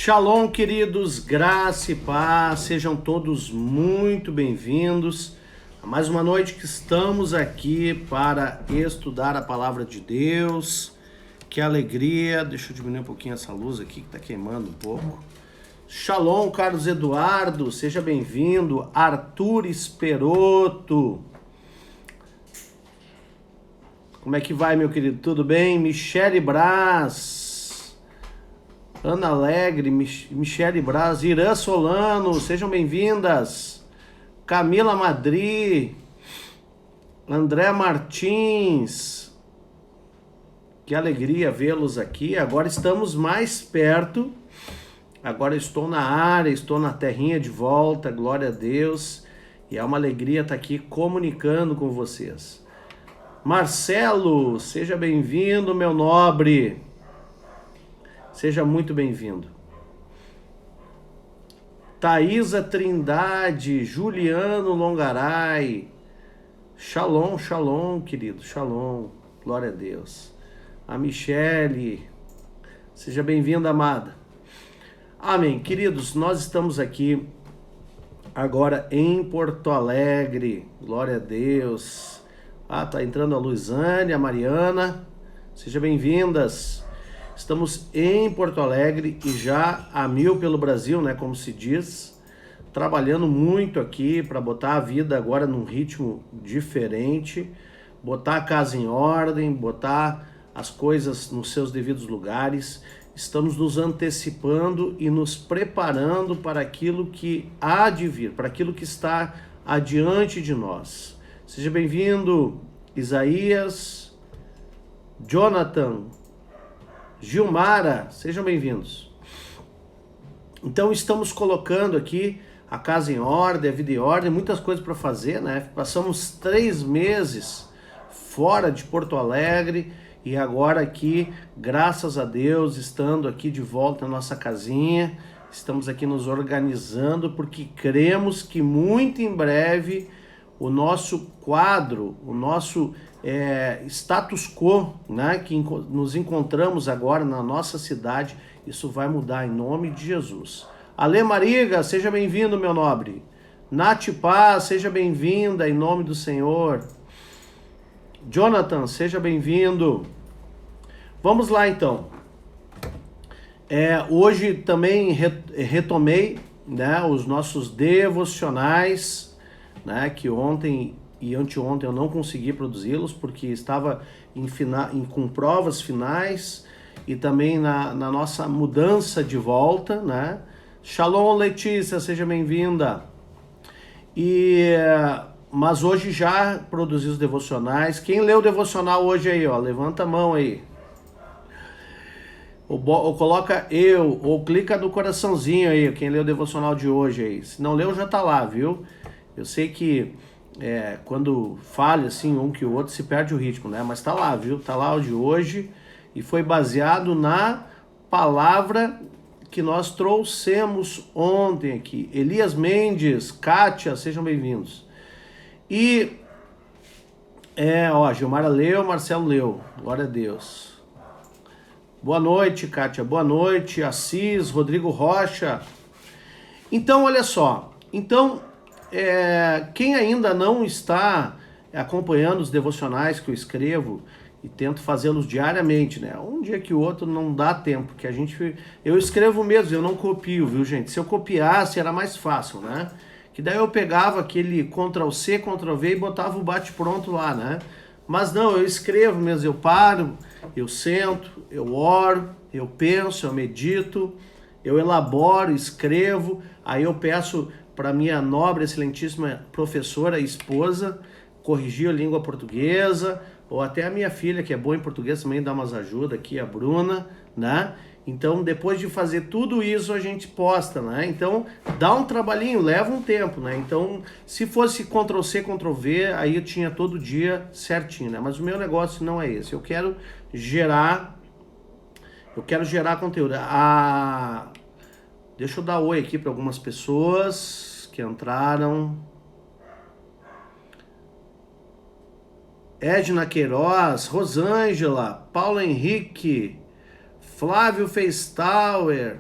Shalom, queridos, graça e paz, sejam todos muito bem-vindos a mais uma noite que estamos aqui para estudar a palavra de Deus. Que alegria, deixa eu diminuir um pouquinho essa luz aqui que está queimando um pouco. Shalom, Carlos Eduardo, seja bem-vindo. Arthur Esperoto, como é que vai, meu querido? Tudo bem? Michele Braz, Ana Alegre, Michele Braz, Irã Solano, sejam bem-vindas. Camila Madri, André Martins, que alegria vê-los aqui. Agora estamos mais perto, agora estou na área, estou na terrinha de volta, glória a Deus. E é uma alegria estar aqui comunicando com vocês. Marcelo, seja bem-vindo, meu nobre. Seja muito bem-vindo. Thaisa Trindade, Juliano Longaray. Shalom, shalom, querido, shalom. Glória a Deus. A Michele, seja bem-vinda, amada. Amém. Queridos, nós estamos aqui agora em Porto Alegre. Glória a Deus. Tá entrando a Luizane, a Mariana. Sejam bem-vindas. Estamos em Porto Alegre e já a mil pelo Brasil, né, como se diz, trabalhando muito aqui para botar a vida agora num ritmo diferente, botar a casa em ordem, botar as coisas nos seus devidos lugares. Estamos nos antecipando e nos preparando para aquilo que há de vir, para aquilo que está adiante de nós. Seja bem-vindo, Isaías, Jonathan, Gilmara, sejam bem-vindos. Então estamos colocando aqui a casa em ordem, a vida em ordem, muitas coisas para fazer, né? Passamos 3 meses fora de Porto Alegre e agora aqui, graças a Deus, estando aqui de volta na nossa casinha, estamos aqui nos organizando porque cremos que muito em breve o nosso quadro, o nosso status quo, né, que nos encontramos agora na nossa cidade, isso vai mudar em nome de Jesus. Ale Mariga, seja bem-vindo, meu nobre. Nath Paz, seja bem-vinda em nome do Senhor. Jonathan, seja bem-vindo. Vamos lá então. Hoje também retomei, né, os nossos devocionais, né, que ontem e anteontem eu não consegui produzi-los porque estava com provas finais e também na nossa mudança de volta, né? Shalom, Letícia, seja bem-vinda. Mas hoje já produzi os devocionais. Quem leu o devocional hoje aí, ó? Levanta a mão aí. Ou coloca eu, ou clica no coraçãozinho aí, quem leu o devocional de hoje aí. Se não leu, já tá lá, viu? Eu sei que quando falha assim um que o outro se perde o ritmo, né? Mas tá lá, viu? Tá lá o de hoje e foi baseado na palavra que nós trouxemos ontem aqui. Elias Mendes, Kátia, sejam bem-vindos. E Gilmara leu, Marcelo leu. Glória a Deus. Boa noite, Kátia. Boa noite, Assis, Rodrigo Rocha. Então, olha só. Quem ainda não está acompanhando os devocionais que eu escrevo e tento fazê-los diariamente, né? Um dia que o outro não dá tempo, porque eu escrevo mesmo, eu não copio, viu, gente? Se eu copiasse era mais fácil, né? Que daí eu pegava aquele Ctrl+C, Ctrl+V e botava o bate-pronto lá, né? Mas não, eu escrevo mesmo, eu paro, eu sento, eu oro, eu penso, eu medito, eu elaboro, escrevo, aí eu peço para minha nobre, excelentíssima professora e esposa corrigir a língua portuguesa, ou até a minha filha, que é boa em português, também dá umas ajudas aqui, a Bruna, né? Então, depois de fazer tudo isso, a gente posta, né? Então, dá um trabalhinho, leva um tempo, né? Então, se fosse Ctrl+C, Ctrl+V, aí eu tinha todo dia certinho, né? Mas o meu negócio não é esse. Eu quero gerar conteúdo. Deixa eu dar oi aqui para algumas pessoas que entraram. Edna Queiroz, Rosângela, Paulo Henrique, Flávio Feistauer,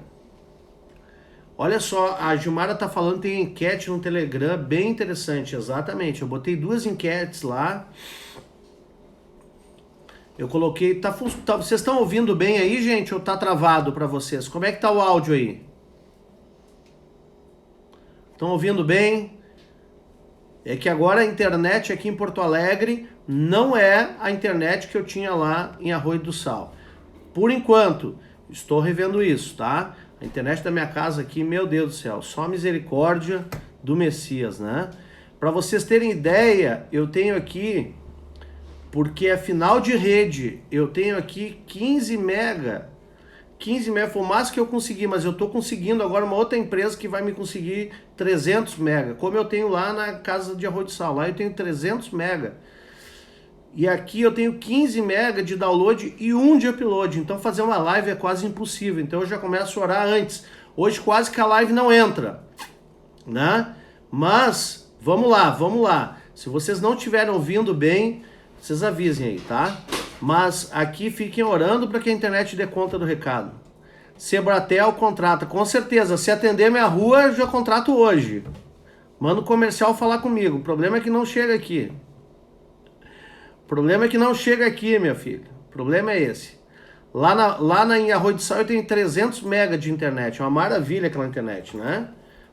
Olha só, a Gilmara tá falando, tem enquete no Telegram, bem interessante, exatamente. Eu botei 2 enquetes lá. Eu coloquei, vocês estão ouvindo bem aí, gente, ou tá travado para vocês? Como é que tá o áudio aí? Estão ouvindo bem? É que agora a internet aqui em Porto Alegre não é a internet que eu tinha lá em Arroio do Sal. Por enquanto, estou revendo isso, tá? A internet da minha casa aqui, meu Deus do céu, só a misericórdia do Messias, né? Para vocês terem ideia, eu tenho aqui, porque é final de rede, eu tenho aqui 15 mega. 15 mega foi o máximo que eu consegui, mas eu tô conseguindo agora uma outra empresa que vai me conseguir 300 mega, como eu tenho lá na casa de Arroio do Sal, lá eu tenho 300 mega. E aqui eu tenho 15 mega de download e 1 de upload, então fazer uma live é quase impossível, então eu já começo a orar antes. Hoje quase que a live não entra, né? Mas, vamos lá. Se vocês não estiverem ouvindo bem, vocês avisem aí, tá? Mas aqui fiquem orando para que a internet dê conta do recado. Sebratel contrata, com certeza. Se atender minha rua, eu já contrato hoje. Manda o comercial falar comigo. O problema é que não chega aqui. O problema é que não chega aqui, minha filha. O problema é esse. Lá em Arroio do Sal eu tenho 300 mega de internet. É uma maravilha aquela internet, né?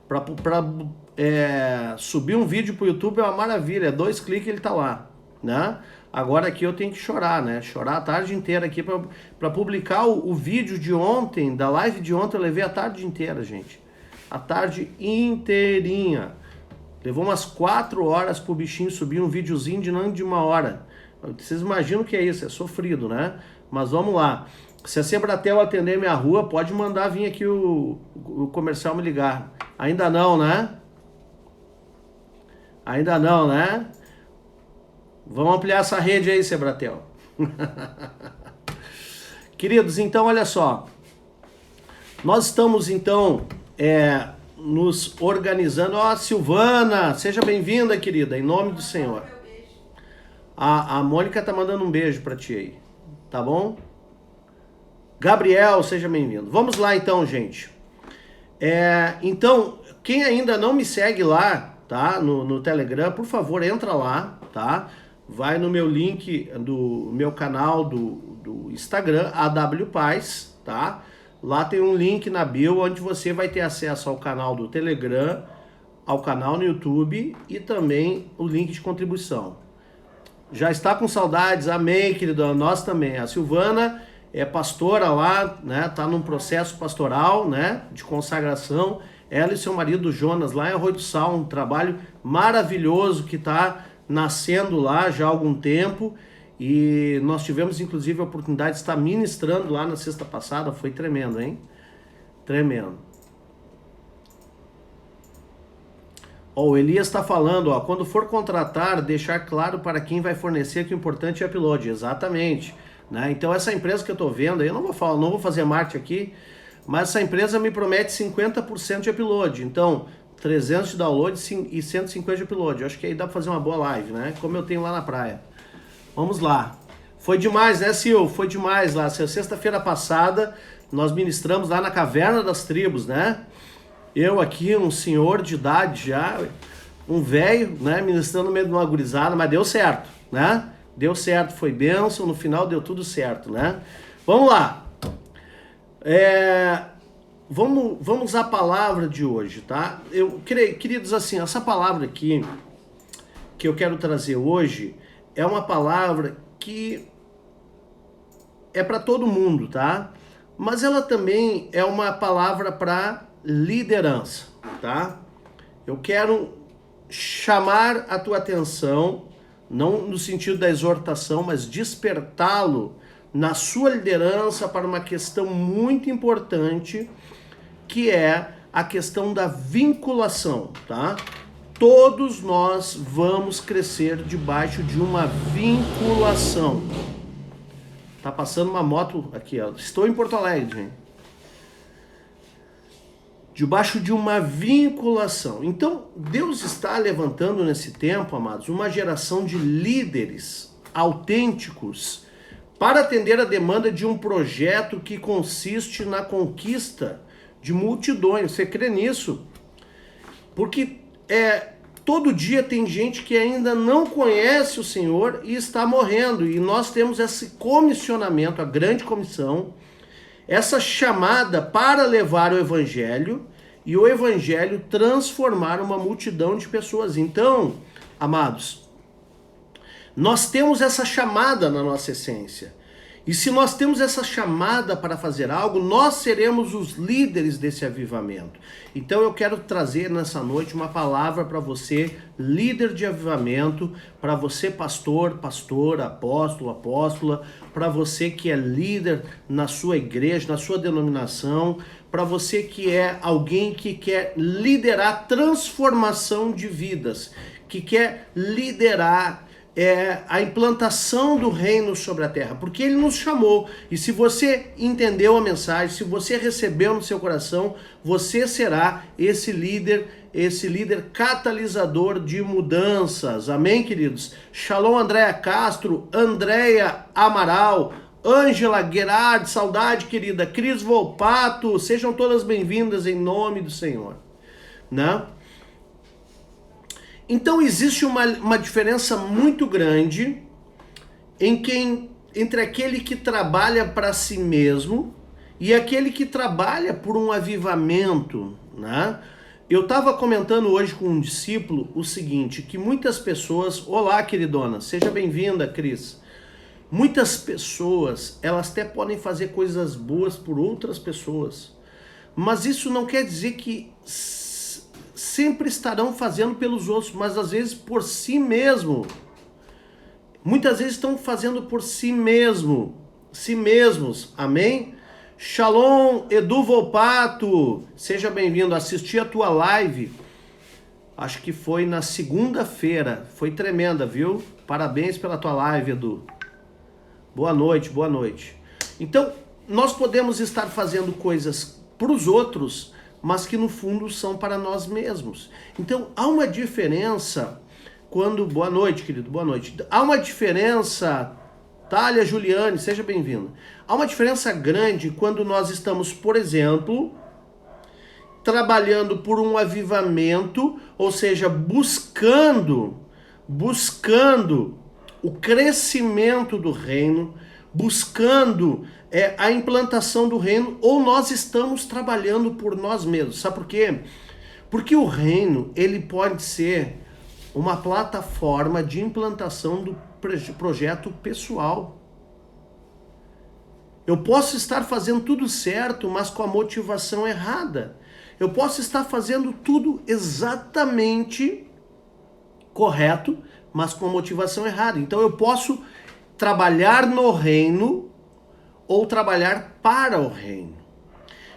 Pra subir um vídeo pro YouTube é uma maravilha. 2 cliques ele tá lá, né? Agora aqui eu tenho que chorar, né? Chorar a tarde inteira aqui para publicar o vídeo de ontem, da live de ontem, eu levei a tarde inteira, gente. A tarde inteirinha. Levou umas 4 horas pro bichinho subir um videozinho de não de 1 hora. Vocês imaginam o que é isso? É sofrido, né? Mas vamos lá. Se a Sebratel atender minha rua, pode mandar vir aqui o comercial me ligar. Ainda não, né? Ainda não, né? Vamos ampliar essa rede aí, Sebratel. Queridos, então olha só. Nós estamos então nos organizando. Ó, Silvana, seja bem-vinda, querida, em nome do Senhor. A Mônica tá mandando um beijo pra ti aí, tá bom? Gabriel, seja bem-vindo. Vamos lá então, gente. Então, quem ainda não me segue lá, tá? No Telegram, por favor, entra lá, tá? Vai no meu link do meu canal do Instagram, AW Paz, tá? Lá tem um link na bio onde você vai ter acesso ao canal do Telegram, ao canal no YouTube e também o link de contribuição. Já está com saudades? Amém, querido. Nós também. A Silvana é pastora lá, né? Tá num processo pastoral, né? De consagração. Ela e seu marido Jonas lá em Arroio do Sal, um trabalho maravilhoso que tá nascendo lá já há algum tempo, e nós tivemos inclusive a oportunidade de estar ministrando lá na sexta passada. Foi tremendo, hein? Tremendo. Ó, o Elias está falando, ó, quando for contratar, deixar claro para quem vai fornecer que o importante é upload. Exatamente, né? Então essa empresa que eu estou vendo, eu não vou fazer marketing aqui, mas essa empresa me promete 50% de upload. Então 300 de download e 150 de upload. Eu acho que aí dá pra fazer uma boa live, né? Como eu tenho lá na praia. Vamos lá. Foi demais, né, Sil? Foi demais lá. Sexta-feira passada, nós ministramos lá na Caverna das Tribos, né? Eu aqui, um senhor de idade já, um velho, né? Ministrando no meio de uma gurizada, mas deu certo, né? Deu certo, foi bênção, no final deu tudo certo, né? Vamos lá. Vamos à palavra de hoje, tá? Queridos, assim, essa palavra aqui que eu quero trazer hoje é uma palavra que é para todo mundo, tá? Mas ela também é uma palavra para liderança, tá? Eu quero chamar a tua atenção, não no sentido da exortação, mas despertá-lo na sua liderança para uma questão muito importante, que é a questão da vinculação, tá? Todos nós vamos crescer debaixo de uma vinculação. Tá passando uma moto aqui, ó. Estou em Porto Alegre, gente. Debaixo de uma vinculação. Então, Deus está levantando nesse tempo, amados, uma geração de líderes autênticos para atender a demanda de um projeto que consiste na conquista de multidões. Você crê nisso? Porque todo dia tem gente que ainda não conhece o Senhor e está morrendo. E nós temos esse comissionamento, a grande comissão, essa chamada para levar o evangelho e o evangelho transformar uma multidão de pessoas. Então, amados, nós temos essa chamada na nossa essência. E se nós temos essa chamada para fazer algo, nós seremos os líderes desse avivamento. Então eu quero trazer nessa noite uma palavra para você, líder de avivamento, para você pastor, pastora, apóstolo, apóstola, para você que é líder na sua igreja, na sua denominação, para você que é alguém que quer liderar transformação de vidas, que quer liderar a implantação do reino sobre a terra, porque ele nos chamou, e se você entendeu a mensagem, se você recebeu no seu coração, você será esse líder catalisador de mudanças, amém, queridos? Shalom, Andréia Castro, Andréia Amaral, Ângela Gerard, saudade, querida, Cris Volpato, sejam todas bem-vindas em nome do Senhor, né? Então existe uma diferença muito grande entre aquele que trabalha para si mesmo e aquele que trabalha por um avivamento, né? Eu estava comentando hoje com um discípulo o seguinte, que muitas pessoas... Olá, queridona, seja bem-vinda, Cris. Muitas pessoas, elas até podem fazer coisas boas por outras pessoas, mas isso não quer dizer que sempre estarão fazendo pelos outros, mas às vezes por si mesmo. Muitas vezes estão fazendo por si mesmos, amém? Shalom, Edu Volpato, seja bem-vindo, assisti a tua live, acho que foi na segunda-feira, foi tremenda, viu? Parabéns pela tua live, Edu. Boa noite, boa noite. Então, nós podemos estar fazendo coisas para os outros, mas que no fundo são para nós mesmos. Então, há uma diferença quando... Boa noite, querido, boa noite. Há uma diferença... Thalia Juliane, seja bem-vinda. Há uma diferença grande quando nós estamos, por exemplo, trabalhando por um avivamento, ou seja, buscando o crescimento do reino, buscando a implantação do reino, ou nós estamos trabalhando por nós mesmos. Sabe por quê? Porque o reino, ele pode ser uma plataforma de implantação do projeto pessoal. Eu posso estar fazendo tudo certo, mas com a motivação errada. Eu posso estar fazendo tudo exatamente correto, mas com a motivação errada. Então eu posso trabalhar no reino ou trabalhar para o reino.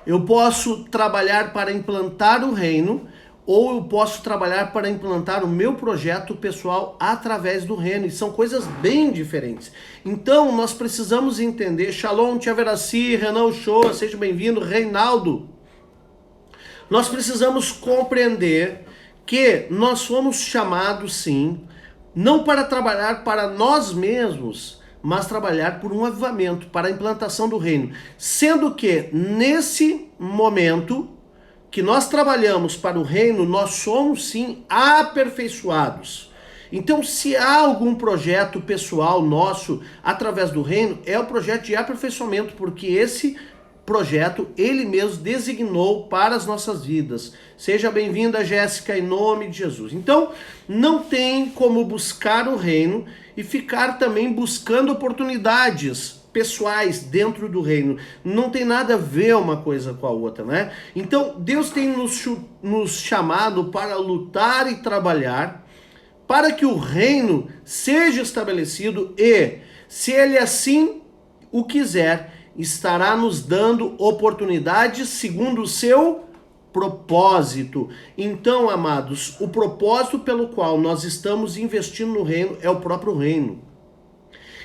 Eu posso trabalhar para implantar o reino, ou eu posso trabalhar para implantar o meu projeto pessoal através do reino. E são coisas bem diferentes. Então, nós precisamos entender. Shalom, Tia Veraci, Renan Shoa, seja bem-vindo. Reinaldo. Nós precisamos compreender que nós fomos chamados, sim, não para trabalhar para nós mesmos, mas trabalhar por um avivamento, para a implantação do reino. Sendo que, nesse momento que nós trabalhamos para o reino, nós somos sim aperfeiçoados. Então, se há algum projeto pessoal nosso através do reino, é o projeto de aperfeiçoamento, porque esse projeto ele mesmo designou para as nossas vidas. Seja bem-vinda, Jéssica, em nome de Jesus. Então, não tem como buscar o reino e ficar também buscando oportunidades pessoais dentro do reino. Não tem nada a ver uma coisa com a outra, né? Então, Deus tem nos chamado para lutar e trabalhar para que o reino seja estabelecido e, se Ele assim o quiser, estará nos dando oportunidades segundo o seu propósito. Então, amados, o propósito pelo qual nós estamos investindo no reino é o próprio reino.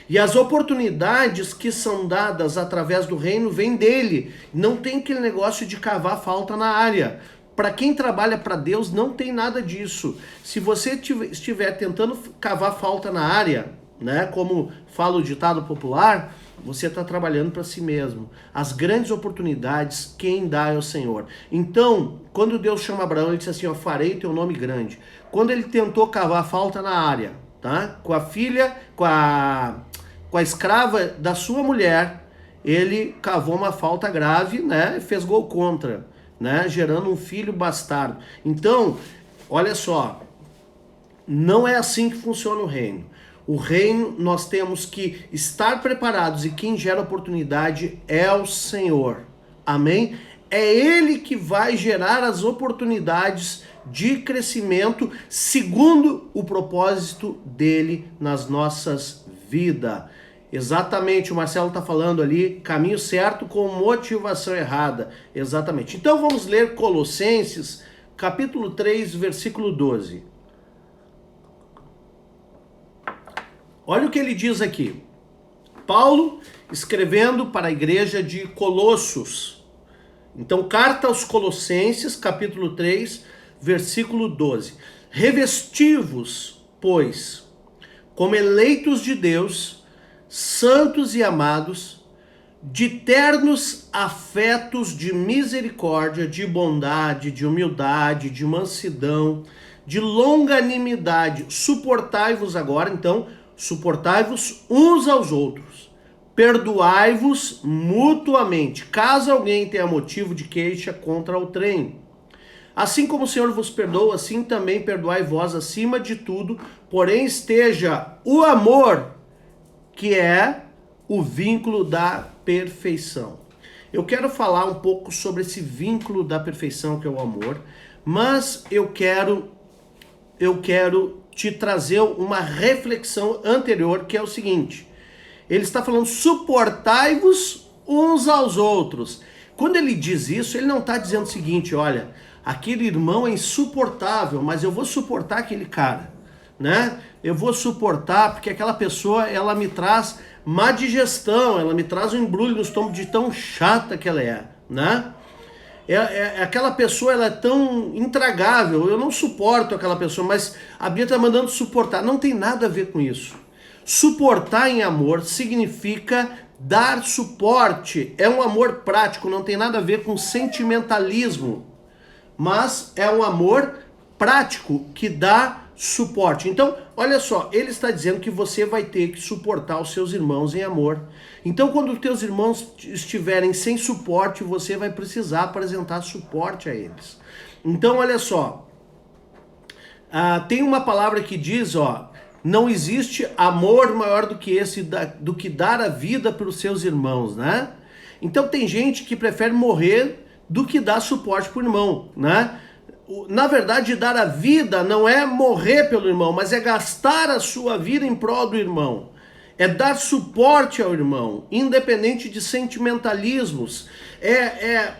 E as oportunidades que são dadas através do reino vêm dele. Não tem aquele negócio de cavar falta na área. Para quem trabalha para Deus, não tem nada disso. Se você estiver tentando cavar falta na área, né? Como fala o ditado popular, você está trabalhando para si mesmo. As grandes oportunidades, quem dá é o Senhor. Então, quando Deus chama Abraão, ele disse assim, ó, farei teu nome grande. Quando ele tentou cavar falta na área, tá? Com a filha, com a escrava da sua mulher, ele cavou uma falta grave, né? E fez gol contra, né? Gerando um filho bastardo. Então, olha só, não é assim que funciona o reino. O reino, nós temos que estar preparados e quem gera oportunidade é o Senhor. Amém? É Ele que vai gerar as oportunidades de crescimento segundo o propósito dele nas nossas vidas. Exatamente, o Marcelo está falando ali, caminho certo com motivação errada. Exatamente. Então vamos ler Colossenses, capítulo 3, versículo 12. Olha o que ele diz aqui. Paulo escrevendo para a igreja de Colossos. Então, carta aos Colossenses, capítulo 3, versículo 12. Revesti-vos, pois, como eleitos de Deus, santos e amados, de ternos afetos de misericórdia, de bondade, de humildade, de mansidão, de longanimidade. Suportai-vos agora, então, suportai-vos uns aos outros, perdoai-vos mutuamente, caso alguém tenha motivo de queixa contra outrem. Assim como o Senhor vos perdoa, assim também perdoai vós acima de tudo, porém esteja o amor, que é o vínculo da perfeição. Eu quero falar um pouco sobre esse vínculo da perfeição que é o amor, mas eu quero te trazer uma reflexão anterior, que é o seguinte. Ele está falando, suportai-vos uns aos outros. Quando ele diz isso, ele não está dizendo o seguinte, olha, aquele irmão é insuportável, mas eu vou suportar aquele cara, né? Eu vou suportar porque aquela pessoa, ela me traz má digestão, ela me traz um embrulho no estômago de tão chata que ela é, né? Aquela pessoa, ela é tão intragável, eu não suporto aquela pessoa, mas a Bíblia está mandando suportar. Não tem nada a ver com isso. Suportar em amor significa dar suporte, é um amor prático, não tem nada a ver com sentimentalismo, mas é um amor prático que dá suporte. Então, olha só, ele está dizendo que você vai ter que suportar os seus irmãos em amor. Então, quando os teus irmãos estiverem sem suporte, você vai precisar apresentar suporte a eles. Então, olha só, tem uma palavra que diz, ó, não existe amor maior do que esse, do que dar a vida pelos seus irmãos, né? Então, tem gente que prefere morrer do que dar suporte para o irmão, né? Na verdade, dar a vida não é morrer pelo irmão, mas é gastar a sua vida em prol do irmão. É dar suporte ao irmão, independente de sentimentalismos. É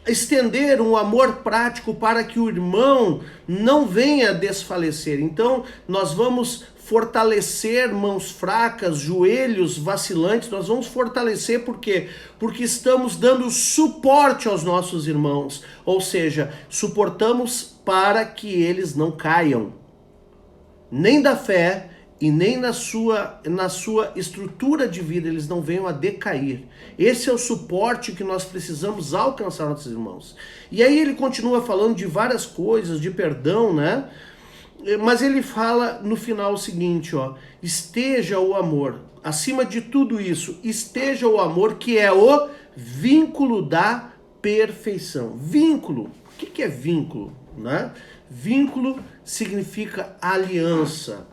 estender um amor prático para que o irmão não venha desfalecer. Então, nós vamos fortalecer mãos fracas, joelhos vacilantes, nós vamos fortalecer por quê? Porque estamos dando suporte aos nossos irmãos, ou seja, suportamos para que eles não caiam, nem da fé e nem na sua estrutura de vida, eles não venham a decair. Esse é o suporte que nós precisamos alcançar nossos irmãos. E aí ele continua falando de várias coisas, de perdão, né? Mas ele fala no final o seguinte, ó, esteja o amor, acima de tudo isso, esteja o amor, que é o vínculo da perfeição. Vínculo, o que é vínculo, né? Vínculo significa aliança,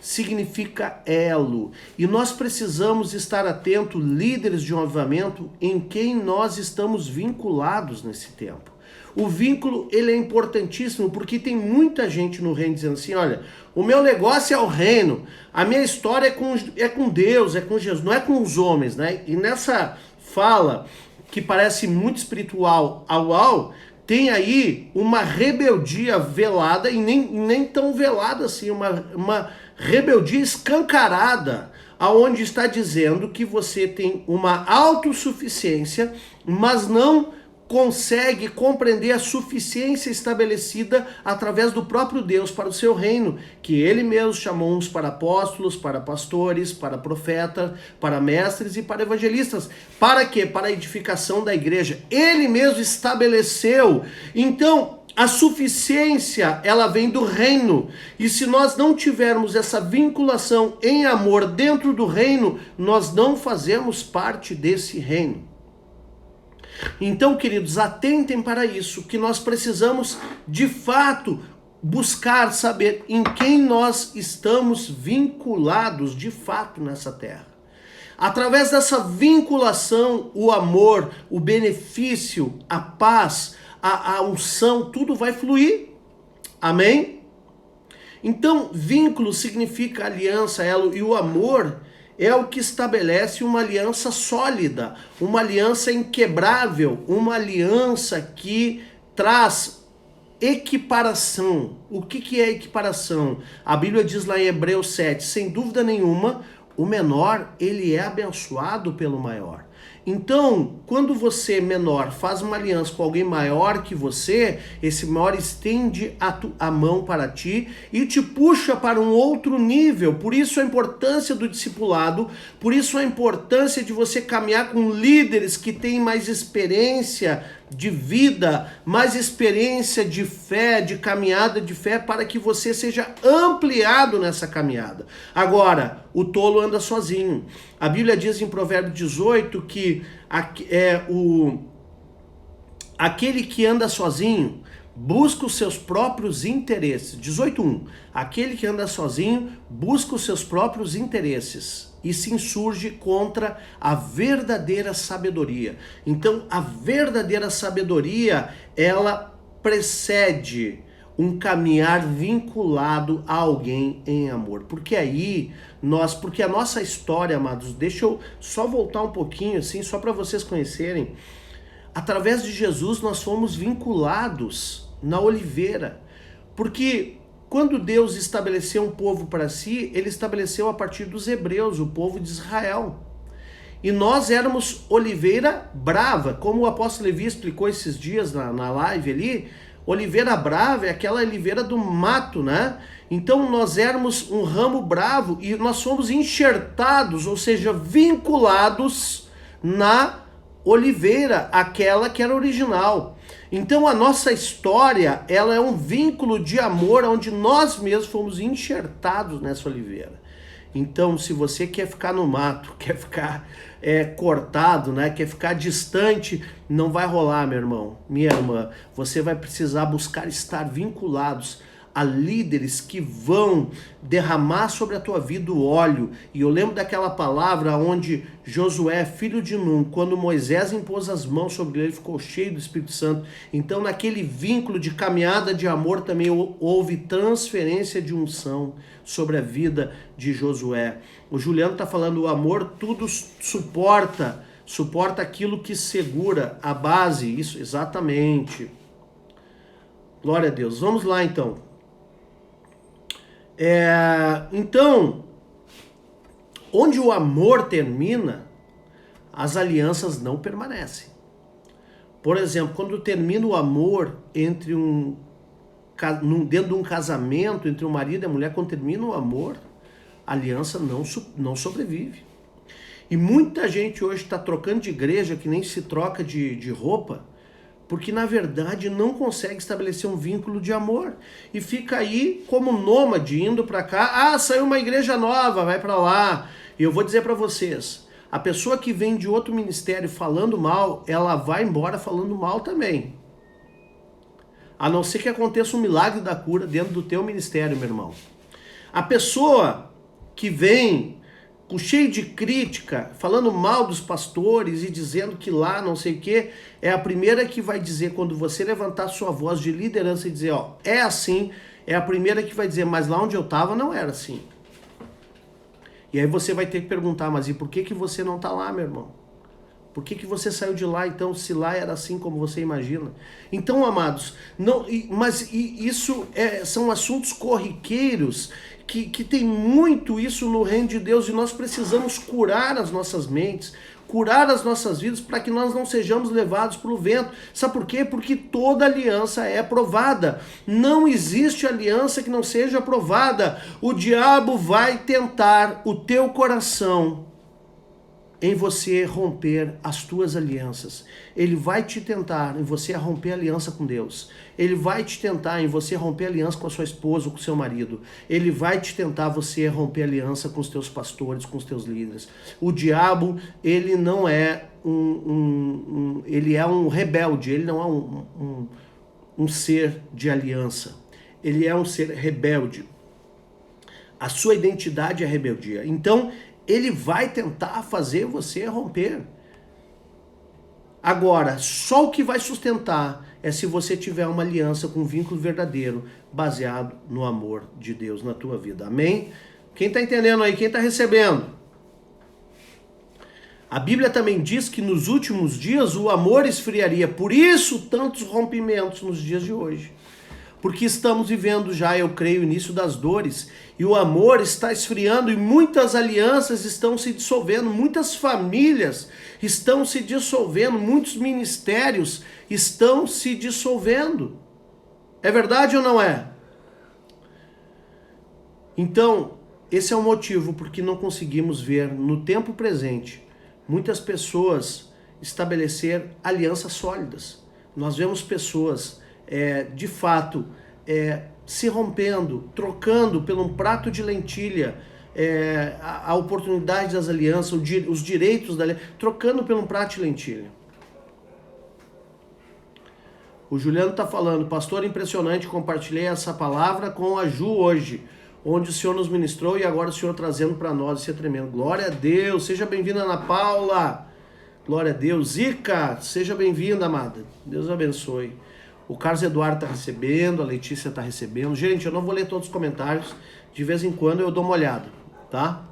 significa elo, e nós precisamos estar atentos, líderes de um avivamento, em quem nós estamos vinculados nesse tempo. O vínculo, ele é importantíssimo, porque tem muita gente no reino dizendo assim, olha, o meu negócio é o reino, a minha história é com Deus, é com Jesus, não é com os homens, né? E nessa fala, que parece muito espiritual, tem aí uma rebeldia velada, e nem tão velada assim, uma rebeldia escancarada, aonde está dizendo que você tem uma autossuficiência, mas não consegue compreender a suficiência estabelecida através do próprio Deus para o seu reino, que ele mesmo chamou uns para apóstolos, para pastores, para profetas, para mestres e para evangelistas. Para quê? Para a edificação da igreja. Ele mesmo estabeleceu. Então, a suficiência, ela vem do reino. E se nós não tivermos essa vinculação em amor dentro do reino, nós não fazemos parte desse reino. Então, queridos, atentem para isso, que nós precisamos, de fato, buscar saber em quem nós estamos vinculados, de fato, nessa terra. Através dessa vinculação, o amor, o benefício, a paz, a unção, tudo vai fluir. Amém? Então, vínculo significa aliança, elo, e o amor é o que estabelece uma aliança sólida, uma aliança inquebrável, uma aliança que traz equiparação. O que é equiparação? A Bíblia diz lá em Hebreus 7, sem dúvida nenhuma, o menor, ele é abençoado pelo maior. Então, quando você, menor, faz uma aliança com alguém maior que você, esse maior estende a mão para ti e te puxa para um outro nível. Por isso a importância do discipulado, por isso a importância de você caminhar com líderes que têm mais experiência de vida, mais experiência de fé, de caminhada de fé, para que você seja ampliado nessa caminhada. Agora, o tolo anda sozinho. A Bíblia diz em Provérbios 18 que aquele que anda sozinho busca os seus próprios interesses. 18:1. Aquele que anda sozinho busca os seus próprios interesses e se insurge contra a verdadeira sabedoria. Então, a verdadeira sabedoria, ela precede um caminhar vinculado a alguém em amor. Porque aí, porque a nossa história, amados, deixa eu só voltar um pouquinho, assim, só para vocês conhecerem. Através de Jesus, nós fomos vinculados na oliveira. Porque quando Deus estabeleceu um povo para si, ele estabeleceu a partir dos hebreus, o povo de Israel. E nós éramos oliveira brava, como o apóstolo Levi explicou esses dias na live ali. Oliveira brava é aquela oliveira do mato, né? Então nós éramos um ramo bravo e nós fomos enxertados, ou seja, vinculados na oliveira, aquela que era original. Então a nossa história, ela é um vínculo de amor onde nós mesmos fomos enxertados nessa oliveira. Então, se você quer ficar no mato, quer ficar cortado, né, quer ficar distante, não vai rolar, meu irmão, minha irmã. Você vai precisar buscar estar vinculados a líderes que vão derramar sobre a tua vida o óleo. E eu lembro daquela palavra onde Josué, filho de Num, quando Moisés impôs as mãos sobre ele, ficou cheio do Espírito Santo. Então, naquele vínculo de caminhada de amor, também houve transferência de unção sobre a vida de Josué. O Juliano está falando, o amor tudo suporta aquilo que segura a base. Isso, exatamente. Glória a Deus. Vamos lá, então. Então, onde o amor termina, as alianças não permanecem. Por exemplo, quando termina o amor dentro de um casamento entre o marido e a mulher, quando termina o amor, a aliança não sobrevive. E muita gente hoje está trocando de igreja que nem se troca de roupa, porque na verdade não consegue estabelecer um vínculo de amor e fica aí como nômade indo para cá. Saiu uma igreja nova, vai para lá. E eu vou dizer para vocês, a pessoa que vem de outro ministério falando mal, ela vai embora falando mal também. A não ser que aconteça um milagre da cura dentro do teu ministério, meu irmão. A pessoa que vem cheio de crítica, falando mal dos pastores e dizendo que lá não sei o que, é a primeira que vai dizer, quando você levantar sua voz de liderança e dizer, é assim, é a primeira que vai dizer, mas lá onde eu estava não era assim. E aí você vai ter que perguntar, mas e por que você não está lá, meu irmão? Por que você saiu de lá, então, se lá era assim como você imagina? Então, amados, isso são assuntos corriqueiros que tem muito isso no reino de Deus, e nós precisamos curar as nossas mentes, curar as nossas vidas para que nós não sejamos levados pelo vento. Sabe por quê? Porque toda aliança é provada. Não existe aliança que não seja provada. O diabo vai tentar o teu coração em você romper as tuas alianças. Ele vai te tentar em você romper a aliança com Deus. Ele vai te tentar em você romper a aliança com a sua esposa ou com o seu marido. Ele vai te tentar você romper a aliança com os teus pastores, com os teus líderes. O diabo, ele não é ele é um rebelde, ele não é um ser de aliança. Ele é um ser rebelde. A sua identidade é rebeldia. Então, ele vai tentar fazer você romper. Agora, só o que vai sustentar é se você tiver uma aliança com um vínculo verdadeiro, baseado no amor de Deus na tua vida. Amém? Quem está entendendo aí? Quem está recebendo? A Bíblia também diz que nos últimos dias o amor esfriaria. Por isso, tantos rompimentos nos dias de hoje. Porque estamos vivendo já, eu creio, o início das dores, e o amor está esfriando, e muitas alianças estão se dissolvendo, muitas famílias estão se dissolvendo, muitos ministérios estão se dissolvendo. É verdade ou não é? Então, esse é o motivo porque não conseguimos ver no tempo presente muitas pessoas estabelecer alianças sólidas. Nós vemos pessoas de fato, se rompendo, trocando por um prato de lentilha, a oportunidade das alianças, os direitos da aliança, trocando por um prato de lentilha. O Juliano está falando, pastor, impressionante, compartilhei essa palavra com a Ju hoje, onde o Senhor nos ministrou e agora o Senhor trazendo para nós, isso é tremendo. Glória a Deus, seja bem-vinda, Ana Paula. Glória a Deus. Zica, seja bem-vinda, amada. Deus abençoe. O Carlos Eduardo está recebendo, a Letícia está recebendo. Gente, eu não vou ler todos os comentários. De vez em quando eu dou uma olhada, tá?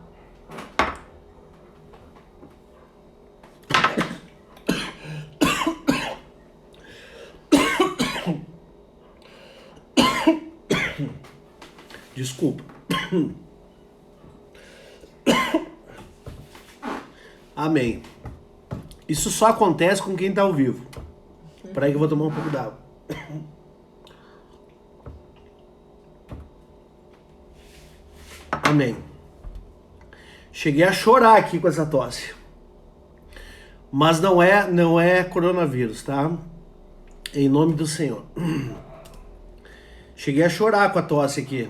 Desculpa. Amém. Isso só acontece com quem está ao vivo. Peraí que eu vou tomar um pouco d'água. Amém. Cheguei a chorar aqui com essa tosse. Mas não é coronavírus, tá? Em nome do Senhor. Cheguei a chorar com a tosse aqui.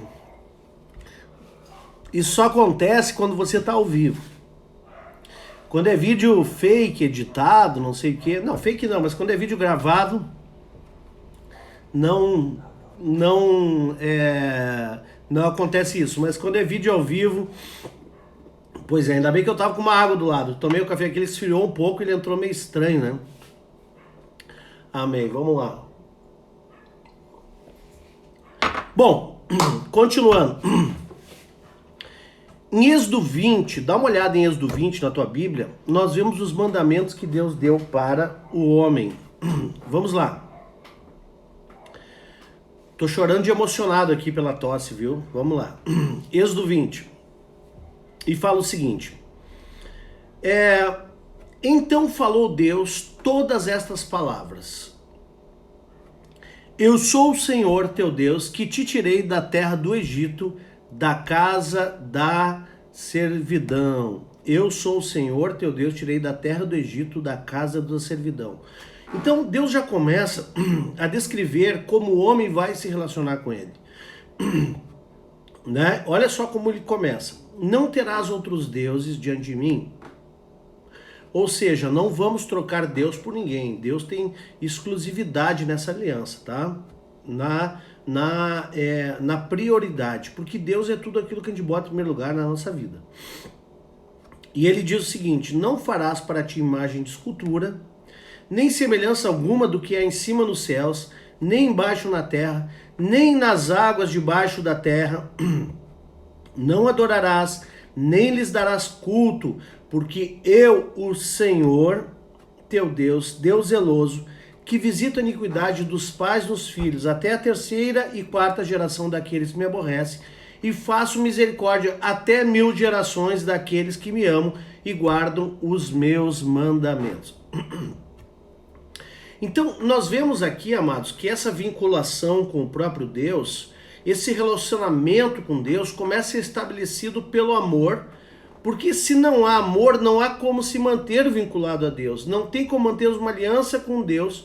Isso só acontece quando você tá ao vivo. Quando é vídeo fake, editado, não sei o que. Não, fake não, mas quando é vídeo gravado, não acontece isso. Mas quando é vídeo ao vivo, pois é, ainda bem que eu tava com uma água do lado. Tomei o café aqui, ele esfriou um pouco, ele entrou meio estranho, né? Amém, vamos lá. Bom, continuando. Em Êxodo 20, dá uma olhada em Êxodo 20 na tua Bíblia, nós vemos os mandamentos que Deus deu para o homem. Vamos lá. Tô chorando de emocionado aqui pela tosse, viu? Vamos lá. Êxodo 20. E fala o seguinte. Então falou Deus todas estas palavras. Eu sou o Senhor teu Deus, que te tirei da terra do Egito, da casa da servidão. Eu sou o Senhor teu Deus, tirei da terra do Egito, da casa da servidão. Então Deus já começa a descrever como o homem vai se relacionar com ele. Né? Olha só como ele começa. Não terás outros deuses diante de mim. Ou seja, não vamos trocar Deus por ninguém. Deus tem exclusividade nessa aliança, tá? Na prioridade, porque Deus é tudo aquilo que a gente bota em primeiro lugar na nossa vida. E ele diz o seguinte: não farás para ti imagem de escultura, nem semelhança alguma do que há em cima nos céus, nem embaixo na terra, nem nas águas debaixo da terra. Não adorarás, nem lhes darás culto, porque eu, o Senhor, teu Deus, Deus zeloso, que visita a iniquidade dos pais nos filhos, até a terceira e quarta geração daqueles que me aborrecem, e faço misericórdia até 1000 gerações daqueles que me amam e guardam os meus mandamentos. Então, nós vemos aqui, amados, que essa vinculação com o próprio Deus, esse relacionamento com Deus começa a ser estabelecido pelo amor, porque se não há amor, não há como se manter vinculado a Deus. Não tem como manter uma aliança com Deus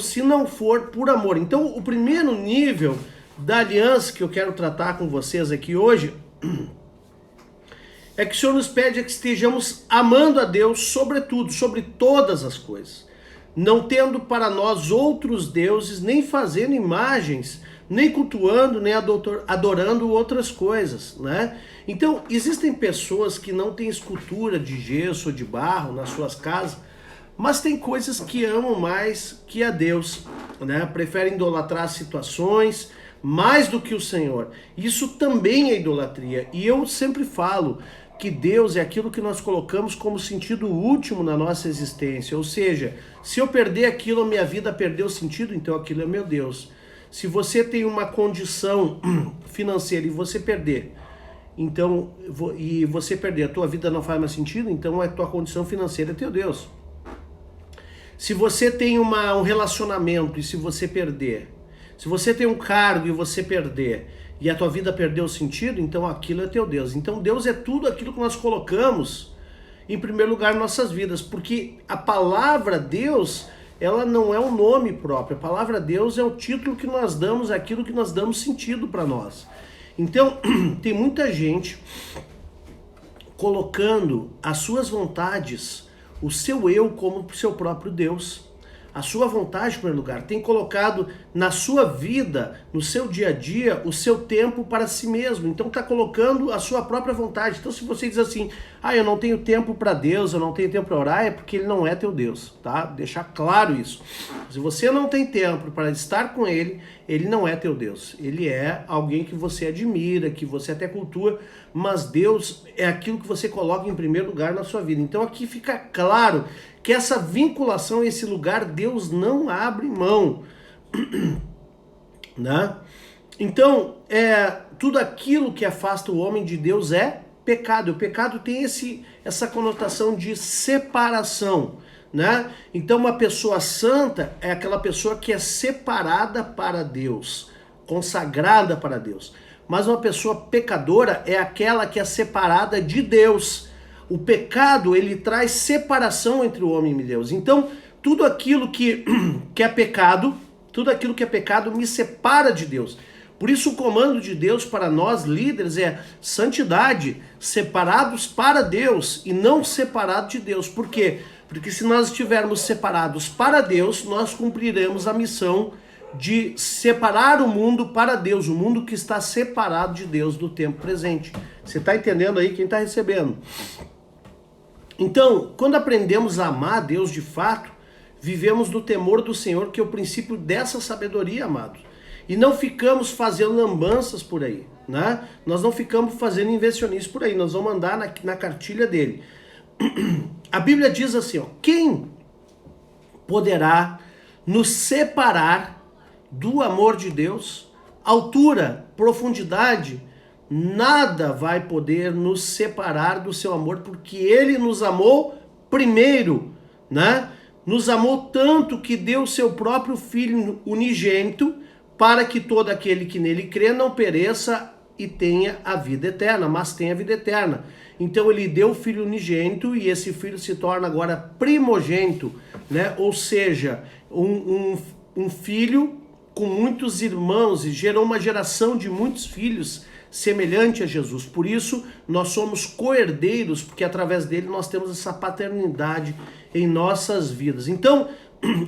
se não for por amor. Então, o primeiro nível da aliança que eu quero tratar com vocês aqui hoje é que o Senhor nos pede que estejamos amando a Deus sobretudo, sobre todas as coisas, não tendo para nós outros deuses, nem fazendo imagens, nem cultuando, nem adorando outras coisas, né? Então, existem pessoas que não têm escultura de gesso ou de barro nas suas casas, mas tem coisas que amam mais que a Deus, né? Preferem idolatrar situações mais do que o Senhor. Isso também é idolatria. E eu sempre falo que Deus é aquilo que nós colocamos como sentido último na nossa existência. Ou seja, se eu perder aquilo, a minha vida perdeu sentido, então aquilo é meu Deus. Se você tem uma condição financeira e você perder, então, e você perder, a tua vida não faz mais sentido, então a tua condição financeira é teu Deus. Se você tem um relacionamento e se você perder, se você tem um cargo e você perder, e a tua vida perdeu sentido, então aquilo é teu Deus. Então Deus é tudo aquilo que nós colocamos em primeiro lugar em nossas vidas, porque a palavra Deus, ela não é um nome próprio, a palavra Deus é o título que nós damos, aquilo que nós damos sentido para nós. Então, tem muita gente colocando as suas vontades, o seu eu como seu próprio Deus. A sua vontade, em primeiro lugar, tem colocado na sua vida, no seu dia a dia, o seu tempo para si mesmo. Então está colocando a sua própria vontade. Então se você diz assim, eu não tenho tempo para Deus, eu não tenho tempo para orar, é porque Ele não é teu Deus, tá? Deixar claro isso. Se você não tem tempo para estar com Ele, Ele não é teu Deus. Ele é alguém que você admira, que você até cultua, mas Deus é aquilo que você coloca em primeiro lugar na sua vida. Então aqui fica claro que essa vinculação, esse lugar, Deus não abre mão, né? Então, tudo aquilo que afasta o homem de Deus é pecado. O pecado tem essa conotação de separação, né? Então, uma pessoa santa é aquela pessoa que é separada para Deus, consagrada para Deus. Mas uma pessoa pecadora é aquela que é separada de Deus. O pecado, ele traz separação entre o homem e Deus. Então, tudo aquilo que é pecado, me separa de Deus. Por isso, o comando de Deus para nós, líderes, é santidade, separados para Deus e não separados de Deus. Por quê? Porque se nós estivermos separados para Deus, nós cumpriremos a missão de separar o mundo para Deus, o mundo que está separado de Deus do tempo presente. Você está entendendo aí quem está recebendo? Então, quando aprendemos a amar Deus de fato, vivemos no temor do Senhor, que é o princípio dessa sabedoria, amados. E não ficamos fazendo lambanças por aí, né? Nós não ficamos fazendo invencionices por aí, nós vamos andar na cartilha dele. A Bíblia diz assim, quem poderá nos separar do amor de Deus? Altura, profundidade, nada vai poder nos separar do seu amor, porque Ele nos amou primeiro, né? Nos amou tanto que deu seu próprio Filho unigênito para que todo aquele que nele crê não pereça e tenha a vida eterna, mas tenha a vida eterna. Então Ele deu o Filho unigênito e esse Filho se torna agora primogênito, né? Ou seja, um filho com muitos irmãos e gerou uma geração de muitos filhos semelhante a Jesus. Por isso, nós somos co-herdeiros, porque através dele nós temos essa paternidade em nossas vidas. Então,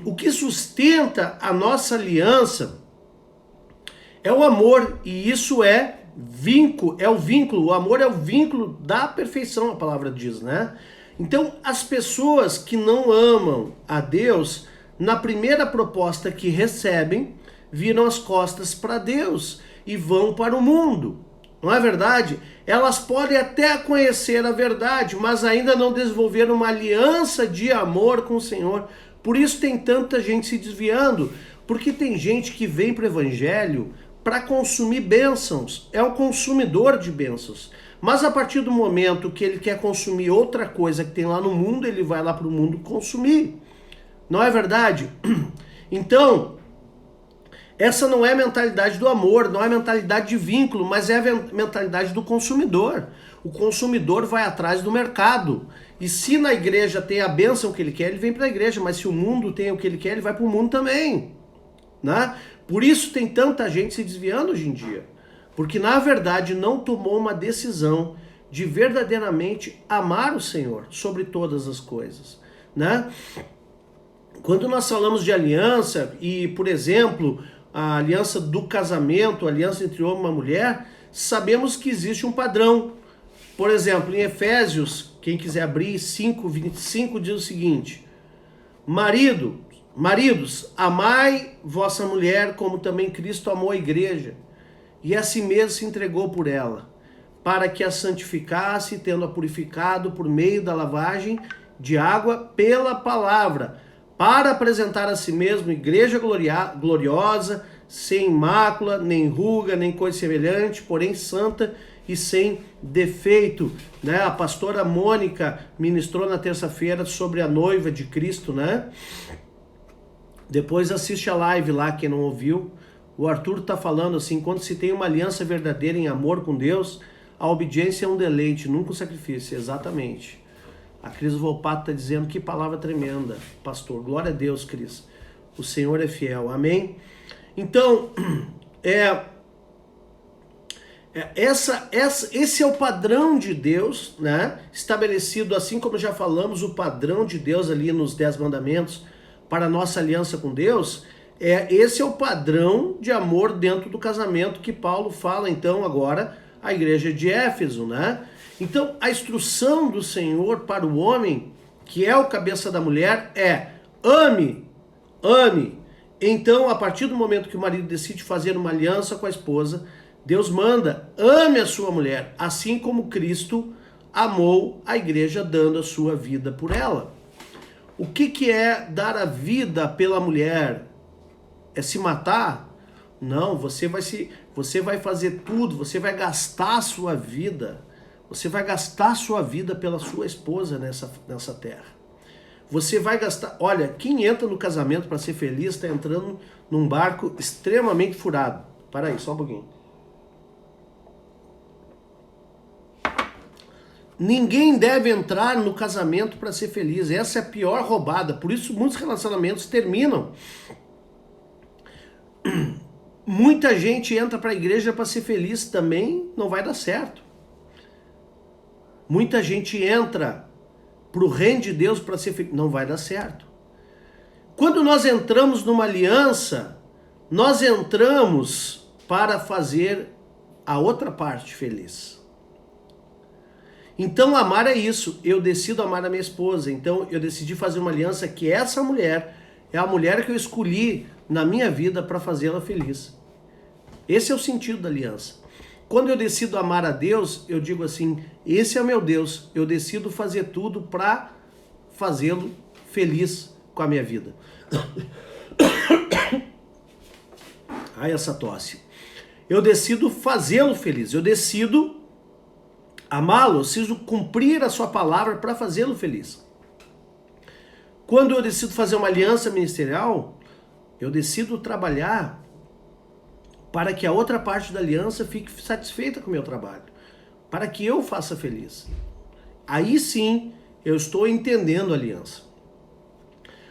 o que sustenta a nossa aliança é o amor, e isso é o vínculo. O amor é o vínculo da perfeição, a palavra diz, né? Então, as pessoas que não amam a Deus, na primeira proposta que recebem, viram as costas para Deus e vão para o mundo. Não é verdade? Elas podem até conhecer a verdade, mas ainda não desenvolveram uma aliança de amor com o Senhor. Por isso tem tanta gente se desviando, porque tem gente que vem para o Evangelho para consumir bênçãos, é um consumidor de bênçãos. Mas a partir do momento que ele quer consumir outra coisa que tem lá no mundo, ele vai lá para o mundo consumir. Não é verdade? Então, essa não é a mentalidade do amor, não é a mentalidade de vínculo, mas é a mentalidade do consumidor. O consumidor vai atrás do mercado. E se na igreja tem a bênção que ele quer, ele vem para a igreja. Mas se o mundo tem o que ele quer, ele vai para o mundo também. Né? Por isso tem tanta gente se desviando hoje em dia. Porque na verdade não tomou uma decisão de verdadeiramente amar o Senhor sobre todas as coisas. Né? Quando nós falamos de aliança e, por exemplo, a aliança do casamento, a aliança entre homem e uma mulher, sabemos que existe um padrão. Por exemplo, em Efésios, quem quiser abrir, 5:25 diz o seguinte: Maridos, amai vossa mulher como também Cristo amou a igreja, e a si mesmo se entregou por ela, para que a santificasse, tendo-a purificado por meio da lavagem de água pela palavra, para apresentar a si mesmo igreja gloriosa, sem mácula, nem ruga, nem coisa semelhante, porém santa e sem defeito. Né? A pastora Mônica ministrou na terça-feira sobre a noiva de Cristo, né? Depois assiste a live lá, quem não ouviu. O Arthur está falando assim, quando se tem uma aliança verdadeira em amor com Deus, a obediência é um deleite, nunca um sacrifício. Exatamente. A Cris Volpato está dizendo, que palavra tremenda, pastor. Glória a Deus, Cris. O Senhor é fiel. Amém? Então, esse é o padrão de Deus, né? Estabelecido, assim como já falamos, o padrão de Deus ali nos 10 mandamentos para a nossa aliança com Deus. Esse é o padrão de amor dentro do casamento que Paulo fala, então, agora, à igreja de Éfeso, né? Então, a instrução do Senhor para o homem, que é o cabeça da mulher, é ame. Então, a partir do momento que o marido decide fazer uma aliança com a esposa, Deus manda, ame a sua mulher, assim como Cristo amou a igreja, dando a sua vida por ela. O que é dar a vida pela mulher? É se matar? Não, você vai fazer tudo, você vai gastar a sua vida. Você vai gastar a sua vida pela sua esposa nessa terra. Você vai gastar... Olha, quem entra no casamento para ser feliz está entrando num barco extremamente furado. Para aí, só um pouquinho. Ninguém deve entrar no casamento para ser feliz. Essa é a pior roubada. Por isso muitos relacionamentos terminam. Muita gente entra para a igreja para ser feliz, também não vai dar certo. Muita gente entra para o reino de Deus para ser feliz, não vai dar certo. Quando nós entramos numa aliança, nós entramos para fazer a outra parte feliz. Então amar é isso, eu decido amar a minha esposa, então eu decidi fazer uma aliança que essa mulher é a mulher que eu escolhi na minha vida para fazê-la feliz. Esse é o sentido da aliança. Quando eu decido amar a Deus, eu digo assim, esse é o meu Deus, eu decido fazer tudo para fazê-lo feliz com a minha vida. Ai, essa tosse. Eu decido fazê-lo feliz, eu decido amá-lo, eu preciso cumprir a sua palavra para fazê-lo feliz. Quando eu decido fazer uma aliança ministerial, eu decido trabalhar para que a outra parte da aliança fique satisfeita com o meu trabalho, para que eu faça feliz. Aí sim, eu estou entendendo a aliança.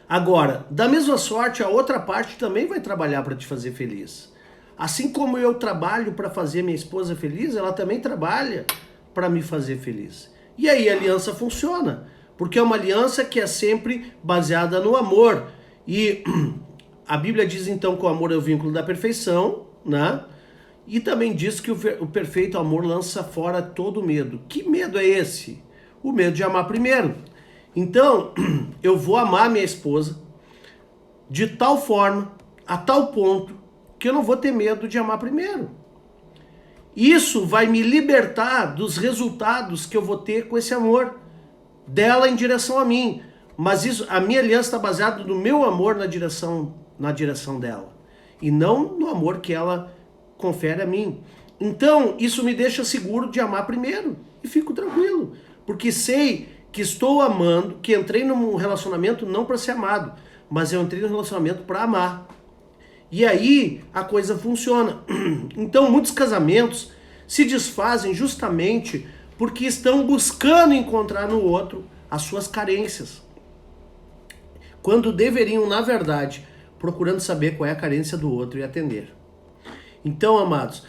Agora, da mesma sorte, a outra parte também vai trabalhar para te fazer feliz. Assim como eu trabalho para fazer minha esposa feliz, ela também trabalha para me fazer feliz. E aí a aliança funciona, porque é uma aliança que é sempre baseada no amor. E a Bíblia diz então que o amor é o vínculo da perfeição, né? E também diz que o perfeito amor lança fora todo medo. Que medo é esse? O medo de amar primeiro. Então, eu vou amar minha esposa de tal forma, a tal ponto, que eu não vou ter medo de amar primeiro. Isso vai me libertar dos resultados que eu vou ter com esse amor dela em direção a mim. Mas isso, a minha aliança está baseada no meu amor na direção dela. E não no amor que ela confere a mim. Então, isso me deixa seguro de amar primeiro e fico tranquilo, porque sei que estou amando, que entrei num relacionamento não para ser amado, mas eu entrei num relacionamento para amar. E aí a coisa funciona. Então, muitos casamentos se desfazem justamente porque estão buscando encontrar no outro as suas carências, quando deveriam, na verdade, procurando saber qual é a carência do outro e atender. Então, amados,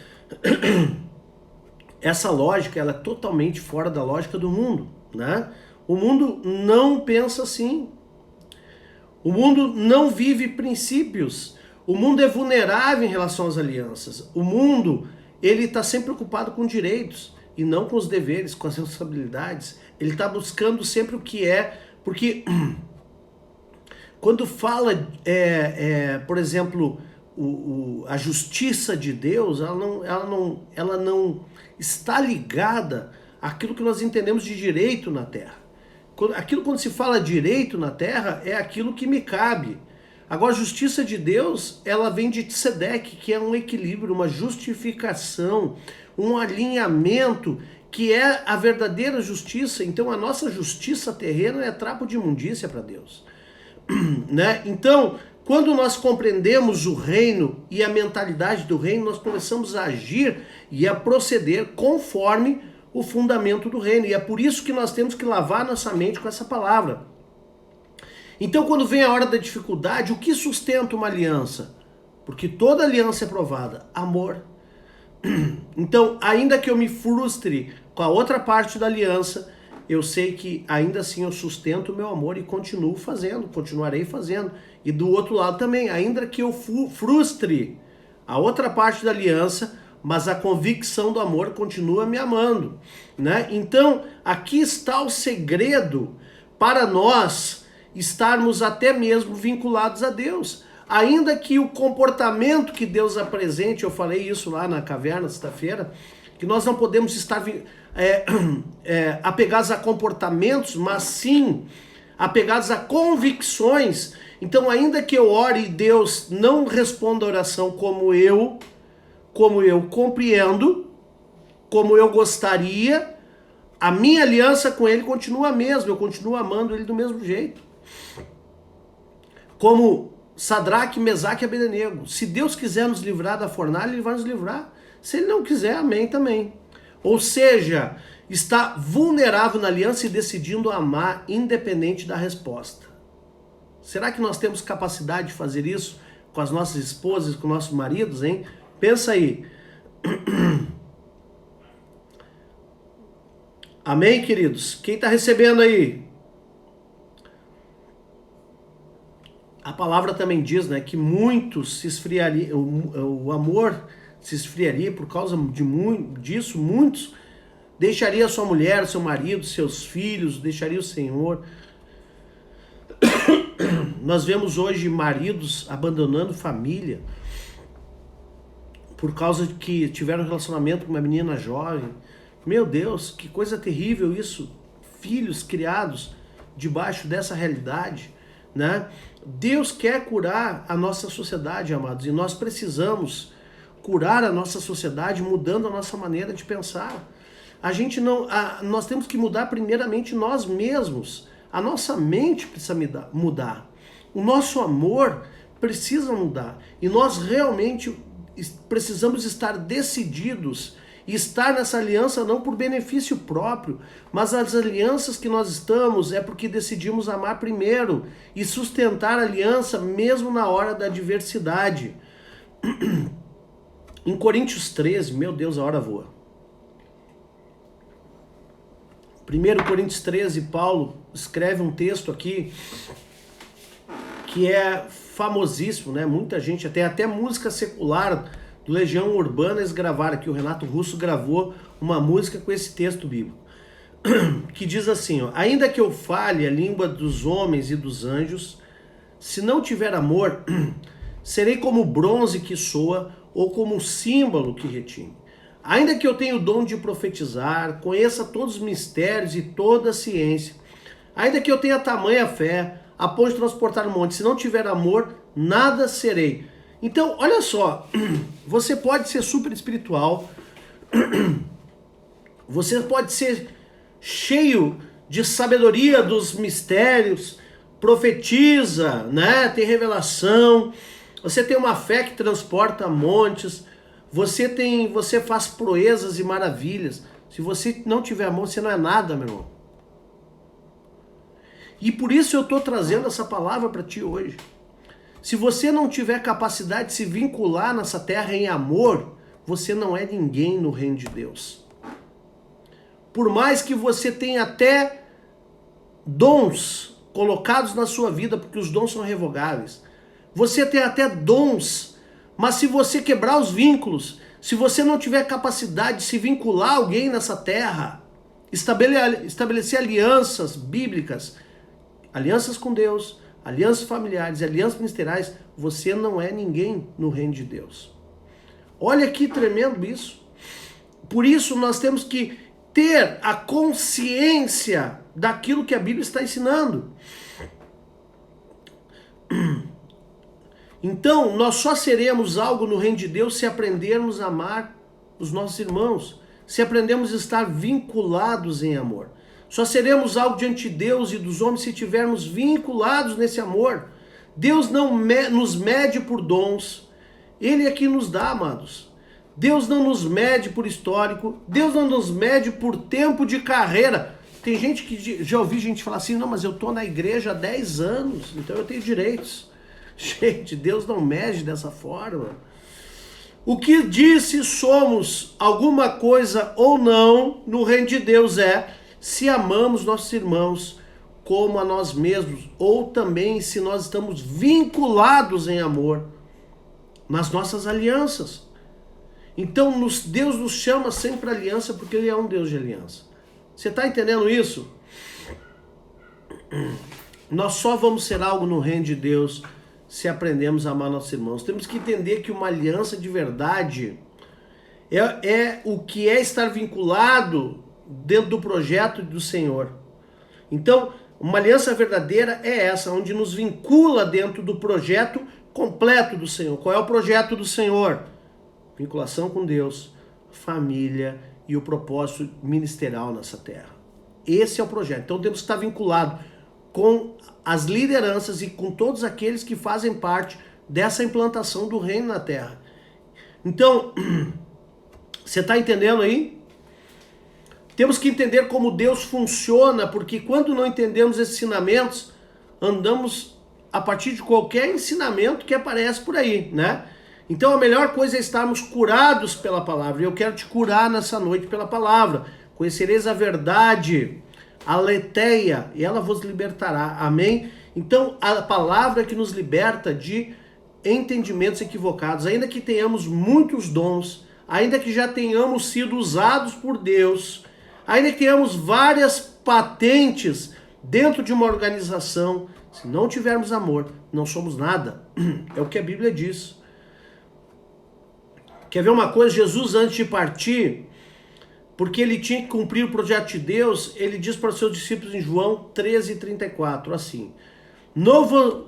essa lógica ela é totalmente fora da lógica do mundo, né? O mundo não pensa assim. O mundo não vive princípios. O mundo é vulnerável em relação às alianças. O mundo, ele está sempre preocupado com direitos e não com os deveres, com as responsabilidades. Ele está buscando sempre o que é, porque quando fala, por exemplo, a justiça de Deus, ela não está ligada àquilo que nós entendemos de direito na terra. Quando se fala direito na terra, é aquilo que me cabe. Agora, a justiça de Deus, ela vem de Tzedeque, que é um equilíbrio, uma justificação, um alinhamento, que é a verdadeira justiça. Então, a nossa justiça terrena é trapo de imundícia para Deus. Né? Então, quando nós compreendemos o reino e a mentalidade do reino, nós começamos a agir e a proceder conforme o fundamento do reino. E é por isso que nós temos que lavar nossa mente com essa palavra. Então, quando vem a hora da dificuldade, o que sustenta uma aliança? Porque toda aliança é provada. Amor. Então, ainda que eu me frustre com a outra parte da aliança, eu sei que ainda assim eu sustento o meu amor e continuo fazendo, continuarei fazendo. E do outro lado também, ainda que eu frustre a outra parte da aliança, mas a convicção do amor continua me amando, né? Então, aqui está o segredo para nós estarmos até mesmo vinculados a Deus. Ainda que o comportamento que Deus apresente, eu falei isso lá na caverna sexta-feira, que nós não podemos estar apegados a comportamentos, mas sim apegados a convicções. Então, ainda que eu ore e Deus não responda a oração como eu compreendo, como eu gostaria, a minha aliança com Ele continua a mesma, eu continuo amando Ele do mesmo jeito. Como Sadraque, Mesaque e Abednego. Se Deus quiser nos livrar da fornalha, Ele vai nos livrar. Se Ele não quiser, amém também. Ou seja, está vulnerável na aliança e decidindo amar independente da resposta. Será que nós temos capacidade de fazer isso com as nossas esposas, com nossos maridos, hein? Pensa aí. Amém, queridos? Quem está recebendo aí? A palavra também diz, né, que muitos se esfriariam, o amor se esfriaria por causa disso, muitos deixaria sua mulher, seu marido, seus filhos, deixaria o Senhor. Nós vemos hoje maridos abandonando família por causa de que tiveram um relacionamento com uma menina jovem. Meu Deus, que coisa terrível isso. Filhos criados debaixo dessa realidade, né? Deus quer curar a nossa sociedade, amados, e nós precisamos curar a nossa sociedade mudando a nossa maneira de pensar. Nós temos que mudar primeiramente nós mesmos. A nossa mente precisa mudar. O nosso amor precisa mudar. E nós realmente precisamos estar decididos e estar nessa aliança não por benefício próprio, mas as alianças que nós estamos é porque decidimos amar primeiro e sustentar a aliança mesmo na hora da adversidade. Em Coríntios 13, meu Deus, a hora voa. 1 Coríntios 13, Paulo escreve um texto aqui que é famosíssimo, né? Muita gente, até música secular do Legião Urbana, eles gravaram aqui, o Renato Russo gravou uma música com esse texto bíblico, que diz assim, ó: ainda que eu fale a língua dos homens e dos anjos, se não tiver amor, serei como bronze que soa ou como símbolo que retine. Ainda que eu tenha o dom de profetizar, conheça todos os mistérios e toda a ciência, ainda que eu tenha tamanha fé, a ponto de transportar um monte, se não tiver amor, nada serei. Então, olha só, Você pode ser super espiritual, você pode ser cheio de sabedoria dos mistérios, profetiza, né? Tem revelação, você tem uma fé que transporta montes, você faz proezas e maravilhas. Se você não tiver amor, você não é nada, meu irmão. E por isso eu estou trazendo essa palavra para ti hoje. Se você não tiver capacidade de se vincular nessa terra em amor, você não é ninguém no reino de Deus. Por mais que você tenha até dons colocados na sua vida, porque os dons são revogáveis. Você tem até dons, mas se você quebrar os vínculos, se você não tiver capacidade de se vincular a alguém nessa terra, estabelecer alianças bíblicas, alianças com Deus, alianças familiares, alianças ministeriais, você não é ninguém no reino de Deus. Olha que tremendo isso. Por isso nós temos que ter a consciência daquilo que a Bíblia está ensinando. Então, nós só seremos algo no reino de Deus se aprendermos a amar os nossos irmãos, se aprendermos a estar vinculados em amor. Só seremos algo diante de Deus e dos homens se estivermos vinculados nesse amor. Deus não nos mede por dons, Ele é que nos dá, amados. Deus não nos mede por histórico, Deus não nos mede por tempo de carreira. Tem gente que já ouvi gente falar assim, não, mas eu estou na igreja há 10 anos, então eu tenho direitos. Gente, Deus não mede dessa forma. O que diz se somos alguma coisa ou não no reino de Deus é se amamos nossos irmãos como a nós mesmos, ou também se nós estamos vinculados em amor nas nossas alianças. Então Deus nos chama sempre a aliança porque Ele é um Deus de aliança. Você está entendendo isso? Nós só vamos ser algo no reino de Deus se aprendemos a amar nossos irmãos. Temos que entender que uma aliança de verdade é o que é estar vinculado dentro do projeto do Senhor. Então, uma aliança verdadeira é essa, onde nos vincula dentro do projeto completo do Senhor. Qual é o projeto do Senhor? Vinculação com Deus, família e o propósito ministerial nessa terra. Esse é o projeto. Então temos que estar vinculado com as lideranças e com todos aqueles que fazem parte dessa implantação do reino na terra. Então, você está entendendo aí? Temos que entender como Deus funciona, porque quando não entendemos esses ensinamentos, andamos a partir de qualquer ensinamento que aparece por aí, né? Então a melhor coisa é estarmos curados pela palavra. E eu quero te curar nessa noite pela palavra. Conhecereis a verdade, a aletheia, e ela vos libertará. Amém? Então a palavra que nos liberta de entendimentos equivocados. Ainda que tenhamos muitos dons, ainda que já tenhamos sido usados por Deus, ainda que tenhamos várias patentes dentro de uma organização, se não tivermos amor, não somos nada. É o que a Bíblia diz. Quer ver uma coisa? Jesus, antes de partir, porque ele tinha que cumprir o projeto de Deus, ele diz para os seus discípulos em João 13:34, assim: Novo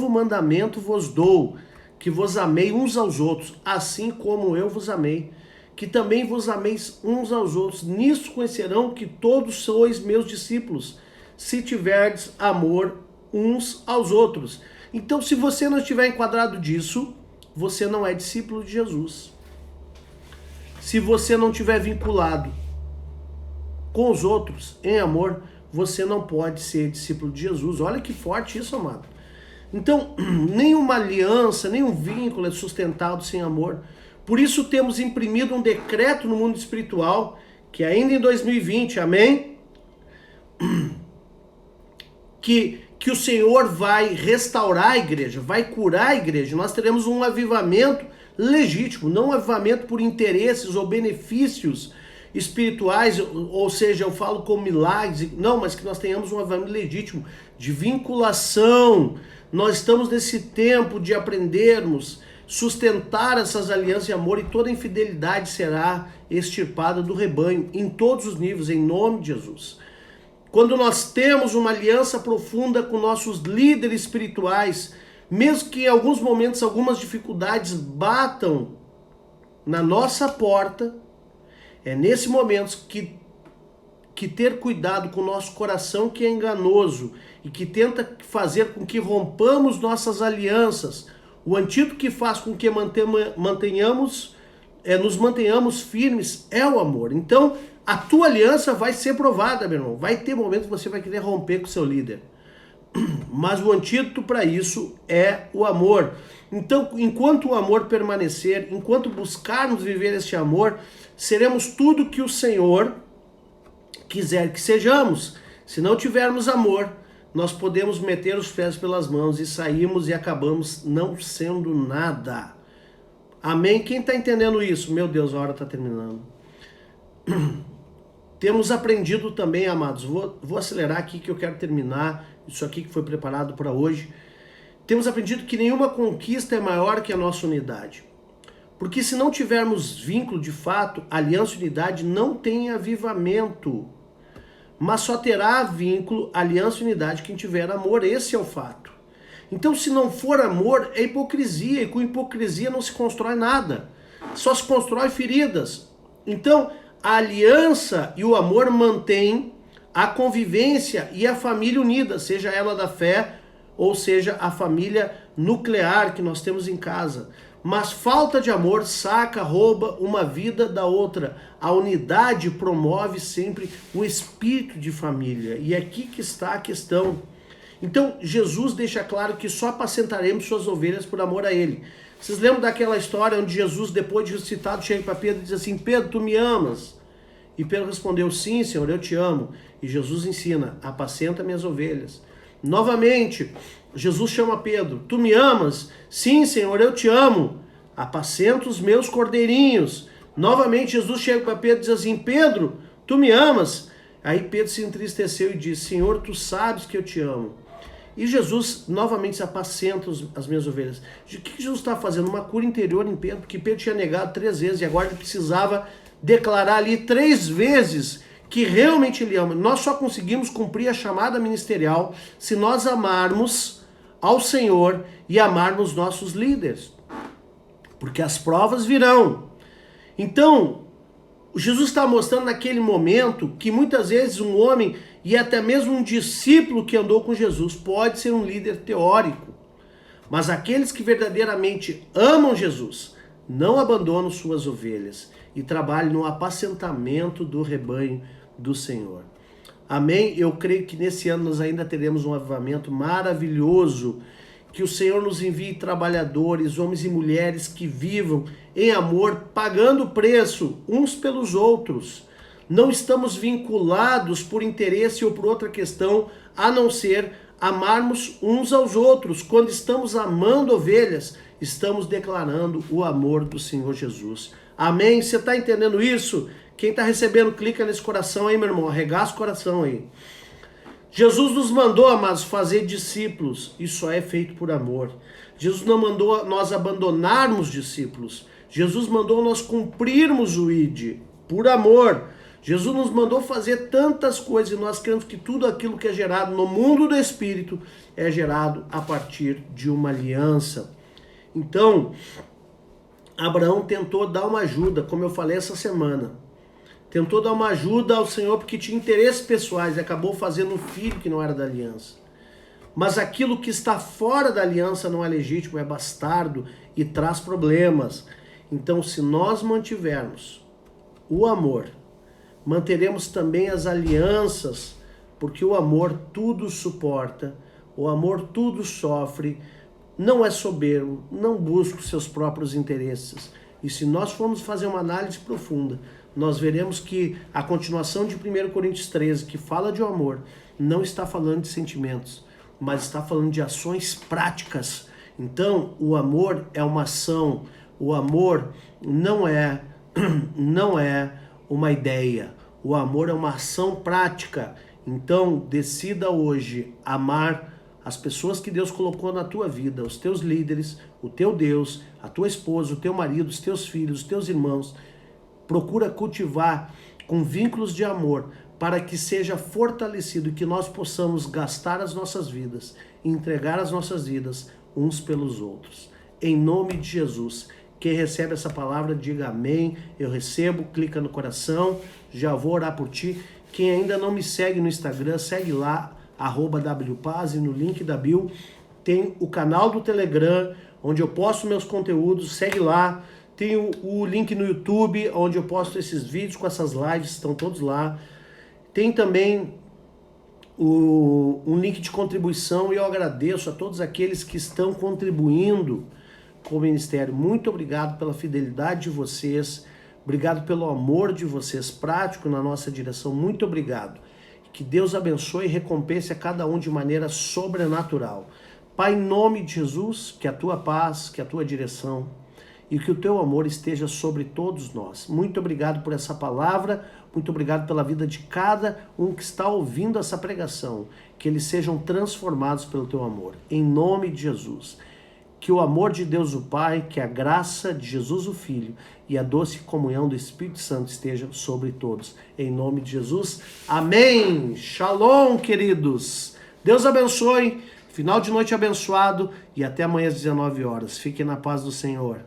mandamento vos dou, que vos amei uns aos outros, assim como eu vos amei, que também vos ameis uns aos outros. Nisso conhecerão que todos sois meus discípulos, se tiverdes amor uns aos outros. Então, se você não estiver enquadrado disso, você não é discípulo de Jesus. Se você não estiver vinculado com os outros em amor, você não pode ser discípulo de Jesus. Olha que forte isso, amado. Então, nenhuma aliança, nenhum vínculo é sustentado sem amor. Por isso temos imprimido um decreto no mundo espiritual, que ainda em 2020, amém? Que o Senhor vai restaurar a igreja, vai curar a igreja. Nós teremos um avivamento legítimo, não um avivamento por interesses ou benefícios espirituais, ou seja, eu falo com milagres, não, mas que nós tenhamos um avivamento legítimo, de vinculação. Nós estamos nesse tempo de aprendermos, sustentar essas alianças de amor, e toda infidelidade será extirpada do rebanho, em todos os níveis, em nome de Jesus. Quando nós temos uma aliança profunda com nossos líderes espirituais, Mesmo que em alguns momentos algumas dificuldades batam na nossa porta, é nesse momento que ter cuidado com o nosso coração, que é enganoso e que tenta fazer com que rompamos nossas alianças. O antídoto que faz com que nos mantenhamos firmes é o amor. Então, a tua aliança vai ser provada, meu irmão. Vai ter momentos que você vai querer romper com o seu líder. Mas o antídoto para isso é o amor. Então, enquanto o amor permanecer, enquanto buscarmos viver este amor, seremos tudo que o Senhor quiser que sejamos. Se não tivermos amor, nós podemos meter os pés pelas mãos e saímos e acabamos não sendo nada. Amém? Quem está entendendo isso? Meu Deus, a hora está terminando. Temos aprendido também, amados, vou acelerar aqui que eu quero terminar isso aqui que foi preparado para hoje. Temos aprendido que nenhuma conquista é maior que a nossa unidade. Porque se não tivermos vínculo de fato, aliança e unidade não tem avivamento. Mas só terá vínculo, aliança e unidade quem tiver amor. Esse é o fato. Então, se não for amor, é hipocrisia. E com hipocrisia não se constrói nada. Só se constrói feridas. Então, a aliança e o amor mantêm a convivência e a família unida, seja ela da fé ou seja a família nuclear que nós temos em casa. Mas falta de amor saca, rouba uma vida da outra. A unidade promove sempre o espírito de família. E é aqui que está a questão. Então, Jesus deixa claro que só apacentaremos suas ovelhas por amor a Ele. Vocês lembram daquela história onde Jesus, depois de ressuscitado, chega para Pedro e diz assim: Pedro, tu me amas? E Pedro respondeu: sim, Senhor, eu te amo. E Jesus ensina: apacenta minhas ovelhas. Novamente, Jesus chama Pedro: tu me amas? Sim, Senhor, eu te amo. Apacenta os meus cordeirinhos. Novamente, Jesus chega para Pedro e diz assim: Pedro, tu me amas? Aí Pedro se entristeceu e disse: Senhor, tu sabes que eu te amo. E Jesus novamente se apacenta as minhas ovelhas. O que Jesus está fazendo? Uma cura interior em Pedro, porque Pedro tinha negado 3 vezes e agora ele precisava declarar ali 3 vezes que realmente ele ama. Nós só conseguimos cumprir a chamada ministerial se nós amarmos ao Senhor e amarmos nossos líderes. Porque as provas virão. Então, Jesus está mostrando naquele momento que muitas vezes um homem e até mesmo um discípulo que andou com Jesus pode ser um líder teórico. Mas aqueles que verdadeiramente amam Jesus não abandonam suas ovelhas e trabalham no apacentamento do rebanho do Senhor. Amém? Eu creio que nesse ano nós ainda teremos um avivamento maravilhoso. Que o Senhor nos envie trabalhadores, homens e mulheres que vivam em amor, pagando preço uns pelos outros. Não estamos vinculados por interesse ou por outra questão, a não ser amarmos uns aos outros. Quando estamos amando ovelhas, estamos declarando o amor do Senhor Jesus. Amém? Você está entendendo isso? Quem está recebendo, clica nesse coração aí, meu irmão. Arregaça o coração aí. Jesus nos mandou, amados, fazer discípulos. Isso só é feito por amor. Jesus não mandou nós abandonarmos discípulos. Jesus mandou nós cumprirmos o ID por amor. Jesus nos mandou fazer tantas coisas e nós cremos que tudo aquilo que é gerado no mundo do Espírito é gerado a partir de uma aliança. Então, Abraão tentou dar uma ajuda, como eu falei essa semana. Tentou dar uma ajuda ao Senhor porque tinha interesses pessoais e acabou fazendo um filho que não era da aliança. Mas aquilo que está fora da aliança não é legítimo, é bastardo e traz problemas. Então, se nós mantivermos o amor, manteremos também as alianças, porque o amor tudo suporta, o amor tudo sofre, não é soberbo, não busca os seus próprios interesses. E se nós formos fazer uma análise profunda, nós veremos que a continuação de 1 Coríntios 13, que fala de amor, não está falando de sentimentos, mas está falando de ações práticas. Então, o amor é uma ação, o amor não é uma ideia, o amor é uma ação prática. Então, decida hoje amar as pessoas que Deus colocou na tua vida, os teus líderes, o teu Deus, a tua esposa, o teu marido, os teus filhos, os teus irmãos. Procura cultivar com vínculos de amor para que seja fortalecido e que nós possamos gastar as nossas vidas, entregar as nossas vidas uns pelos outros. Em nome de Jesus. Quem recebe essa palavra, diga amém. Eu recebo, clica no coração. Já vou orar por ti. Quem ainda não me segue no Instagram, segue lá, @wpaz, e no link da bio tem o canal do Telegram, onde eu posto meus conteúdos, segue lá. Tem o link no YouTube, onde eu posto esses vídeos com essas lives, estão todos lá. Tem também um link de contribuição, e eu agradeço a todos aqueles que estão contribuindo com o ministério. Muito obrigado pela fidelidade de vocês, obrigado pelo amor de vocês, prático na nossa direção, muito obrigado. Que Deus abençoe e recompense a cada um de maneira sobrenatural. Pai, em nome de Jesus, que a tua paz, que a tua direção e que o teu amor esteja sobre todos nós. Muito obrigado por essa palavra, muito obrigado pela vida de cada um que está ouvindo essa pregação, que eles sejam transformados pelo teu amor. Em nome de Jesus. Que o amor de Deus o Pai, que a graça de Jesus o Filho e a doce comunhão do Espírito Santo estejam sobre todos. Em nome de Jesus. Amém. Shalom, queridos. Deus abençoe. Final de noite abençoado e até amanhã às 19 horas. Fiquem na paz do Senhor.